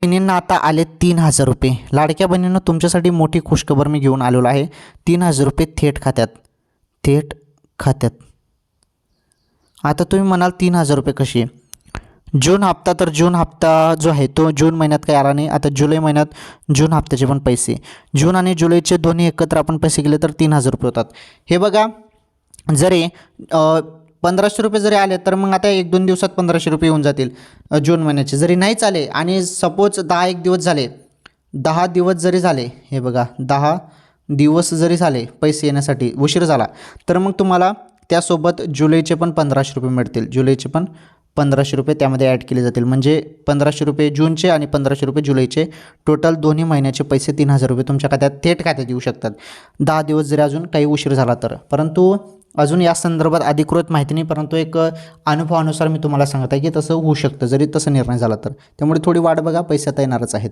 बहिणींना आता आले 3,000 रुपये. लाडक्या बहिणींना तुमच्यासाठी मोठी खुशखबर मी घेऊन आलेलो आहे. 3,000 रुपये थेट खात्यात. थेट खात्यात. आता तुम्ही म्हणाल 3,000 रुपये कसे? जून हप्ता, तर जून हप्ता जो आहे तो जून महिन्यात काही आला नाही. आता जुलै महिन्यात जून हप्त्याचे पण पैसे, जून आणि जुलैचे दोन्ही एकत्र आपण पैसे केले तर 3,000 रुपये होतात. हे बघा, जरी 1,500 रुपये जरी आले तर मग आता 1-2 दिवसात 1,500 रुपये येऊन जातील जून महिन्याचे. जरी नाहीच आले आणि सपोज 10 दिवस झाले, 10 दिवस जरी झाले, हे बघा 10 दिवस जरी झाले पैसे येण्यासाठी उशीर झाला, तर मग तुम्हाला त्यासोबत जुलैचे पण 1,500 रुपये मिळतील. जुलैचे पण 1,500 रुपये त्यामध्ये ॲड केले जातील. म्हणजे 1,500 रुपये जूनचे आणि 1,500 रुपये जुलैचे, टोटल दोन्ही महिन्याचे पैसे 3,000 रुपये तुमच्या खात्यात थेट खात्यात येऊ शकतात. 10 दिवस जरी अजून काही उशीर झाला तर. परंतु अजून या संदर्भात अधिकृत माहिती नाही, परंतु एक अनुभवानुसार मी तुम्हाला सांगत आहे की तसं होऊ शकतं, जरी तसं निर्णय झाला तर. त्यामुळे थोडी वाट बघा, पैसे आता येणारच आहेत.